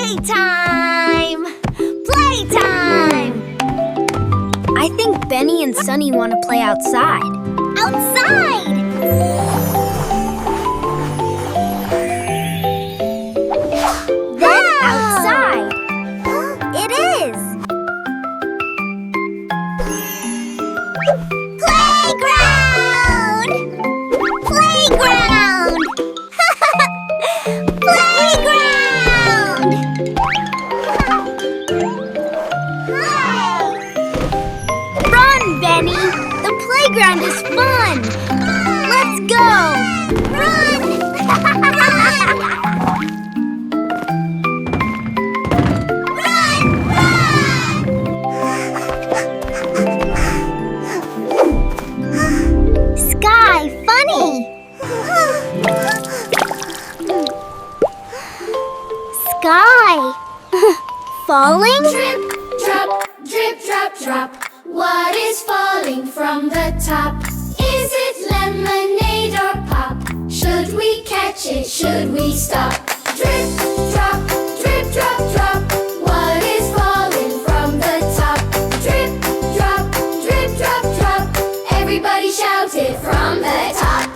Playtime! Playtime! I think Benny and Sunny want to play outside. Outside! Then outside. It is. Playground! Playground! Playground! Run, Benny! The playground is fun! Let's go! Run! Sky, funny! Sky! Falling? Drip, drop, drip, drop, drop. What is falling from the top? Is it lemonade or pop? Should we catch it? Should we stop? Drip, drop, drip, drop, drop. What is falling from the top? Drip, drop, drip, drop, drop. Everybody shout it from the top.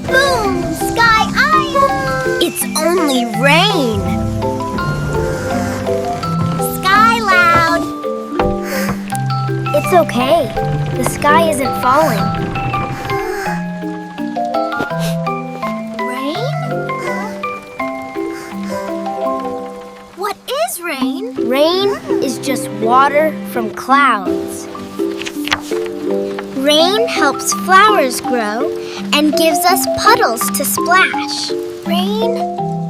Boom! Sky Eye! It's only rain! Sky Loud! It's okay. The sky isn't falling. Rain? What is rain? Rain is just water from clouds. Rain helps flowers grow and gives us puddles to splash. Rain?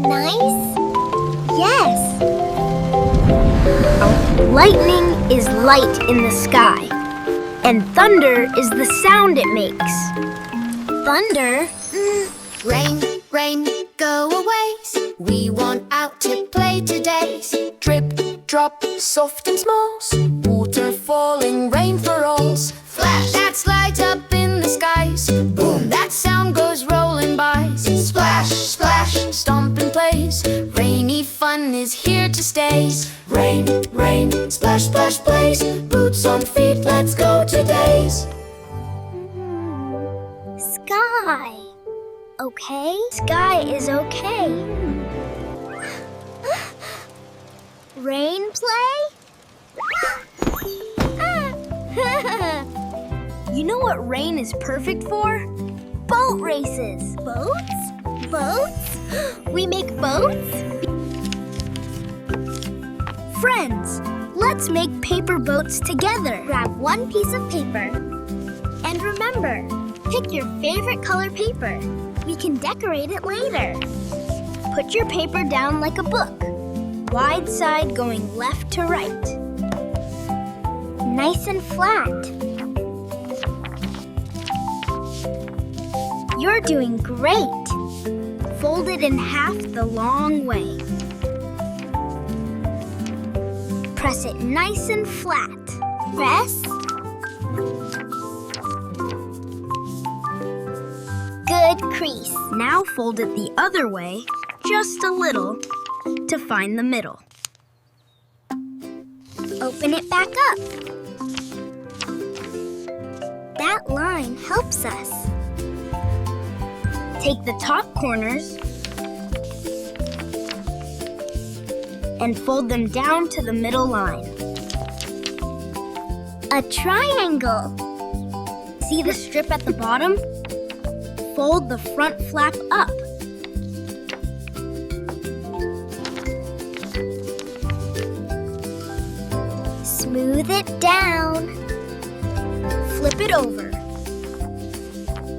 Nice? Yes. Lightning is light in the sky, and thunder is the sound it makes. Thunder? Rain, rain, go away. We want out to play today. Drip, drop, soft and small. Water falling, rain for all. Flash, that's light up in the skies. Boom, that sound goes rolling by. Splash, splash, stomp and plays. Rainy fun is here to stay. Rain, rain, splash, splash, plays. Boots on feet, let's go today. Sky. Okay? Sky is okay. Rain play? You know what rain is perfect for? Boat races. Boats? Boats? We make boats? Friends, let's make paper boats together. Grab one piece of paper. And remember, pick your favorite color paper. We can decorate it later. Put your paper down like a book. Wide side going left to right. Nice and flat. You're doing great. Fold it in half the long way. Press it nice and flat. Press. Good crease. Now fold it the other way, just a little, to find the middle. Open it back up. That line helps us. Take the top corners and fold them down to the middle line. A triangle. See the strip at the bottom? Fold the front flap up. Smooth it down. Flip it over.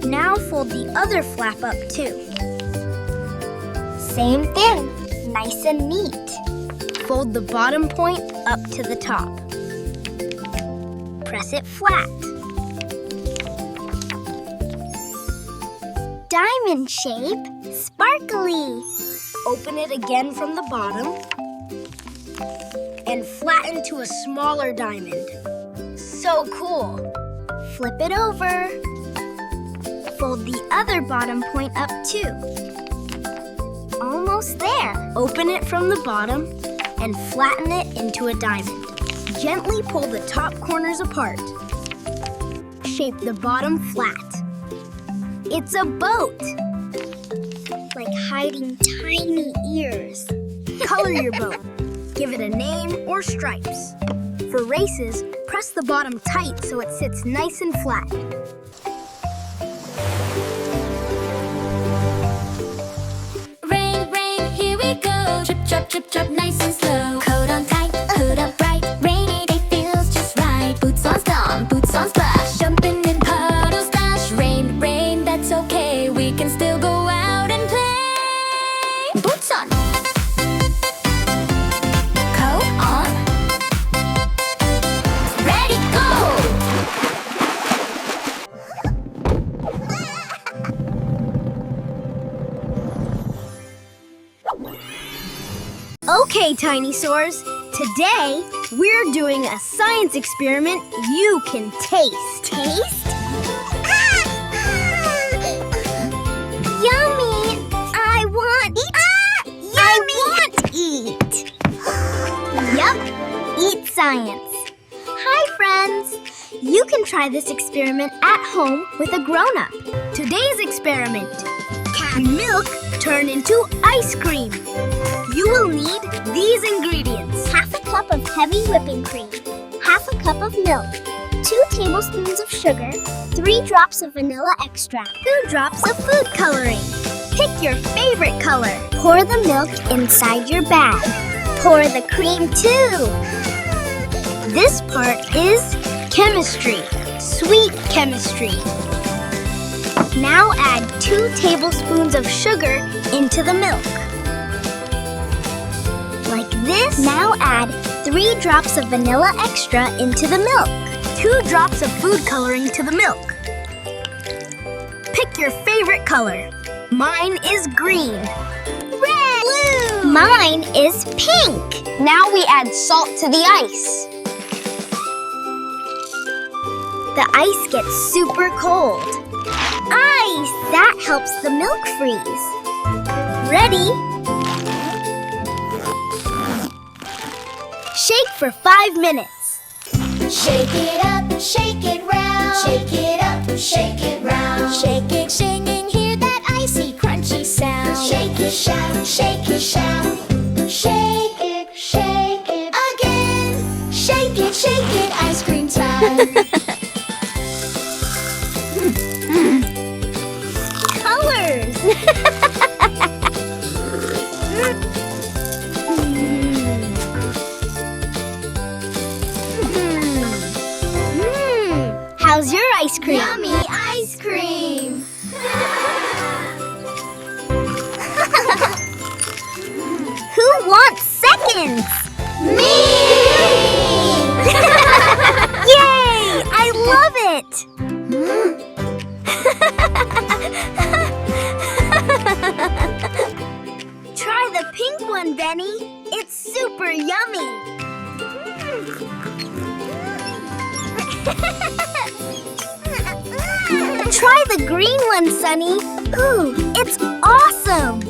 Now fold the other flap up too. Same thing, nice and neat. Fold the bottom point up to the top. Press it flat. Diamond shape, sparkly. Open it again from the bottom and flatten to a smaller diamond. So cool. Flip it over. Fold the other bottom point up too. Almost there. Open it from the bottom and flatten it into a diamond. Gently pull the top corners apart. Shape the bottom flat. It's a boat. Like hiding tiny ears. Color your boat. Give it a name or stripes. For races, press the bottom tight so it sits nice and flat. Rain, rain, here we go. Drip, drop, drip, drop, nice and slow. Coat on tight, hood up bright. Rainy day feels just right. Boots on stomp, boots on splash. Jumping in puddles, dash. Rain, rain, that's okay. We can still go out and play. Boots on. Coat on. Ready, go! Okay, TinySaurs. Today, we're doing a science experiment you can taste. Taste? Yummy! I want eat! I want eat! Yup, eat science. Hi, friends! You can try this experiment at home with a grown-up. Today's experiment. Can milk turn into ice cream? You will need these ingredients. Half a cup of heavy whipping cream, half a cup of milk, 2 tablespoons of sugar, 3 drops of vanilla extract, 2 drops of food coloring. Pick your favorite color. Pour the milk inside your bag. Pour the cream too. This part is chemistry, sweet chemistry. Now add 2 tablespoons of sugar into the milk. Like this. Now add 3 drops of vanilla extra into the milk. 2 drops of food coloring to the milk. Pick your favorite color. Mine is green. Red. Blue. Mine is pink. Now we add salt to the ice. The ice gets super cold. Ice! That helps the milk freeze. Ready? Shake for 5 minutes. Shake it up, shake it round. Shake it up, shake it round. Shake it, shaking, hear that icy, crunchy sound. Shake it, shout, shake it, shout. Shake it again. Shake it, ice cream time. Colors! How's your ice cream? Yummy ice cream. Who wants seconds? Me! Yay! I love it! Try the pink one, Benny. It's super yummy. Try the green one, Sunny. Ooh, it's awesome.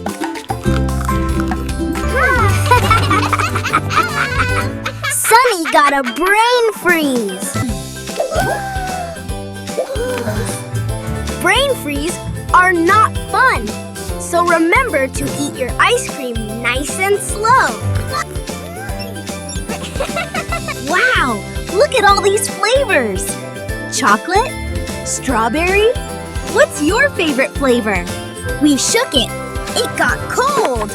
Sunny got a brain freeze. Brain freeze are not fun. So remember to eat your ice cream nice and slow. Wow, look at all these flavors. Chocolate? Strawberry? What's your favorite flavor? We shook it. It got cold.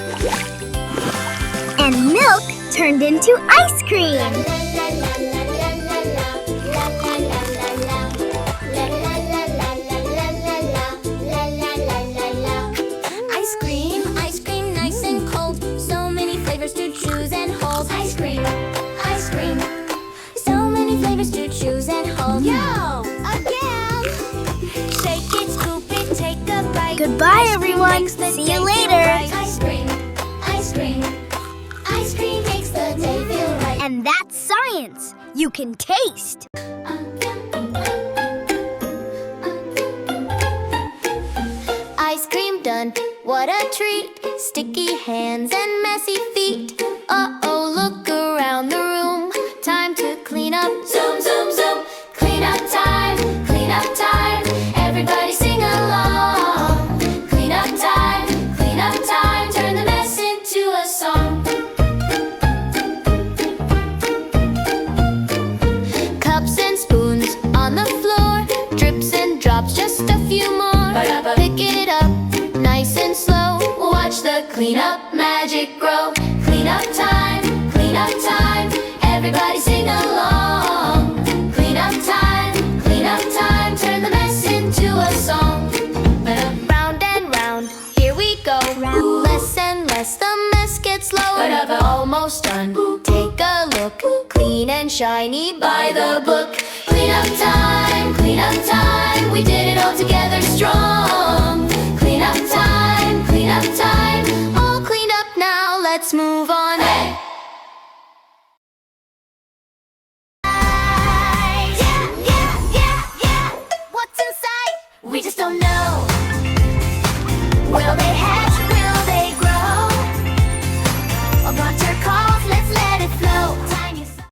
And milk turned into ice cream. Ice cream, nice and cold. So many flavors to choose and hold. Ice cream, so many flavors to choose and hold. Yo, again. Shake it, scoop it, take a bite. Goodbye, everyone. See you later. Ice cream makes the day feel right. And that's science. You can taste. Ice cream done. What a treat! Sticky hands and messy feet. Uh-oh, look around the room. Time to clean up. Zoom, zoom, zoom. Clean up time, clean up time. Everybody sing along. Clean up time, clean up time. Turn the mess into a song. Cups and spoons on the floor. Drips and drops, just a few more. Pick it up, nice and slow. Watch the cleanup magic grow. Clean up time, clean up time. Everybody sing along. Clean up time. Turn the mess into a song. Round and round, here we go. Less and less, the mess gets lower. Almost done, take a look. Clean and shiny by the book. Clean up time, clean up time. We did it all together strong. Clean up time, clean up time. All cleaned up now, let's move on. Hey!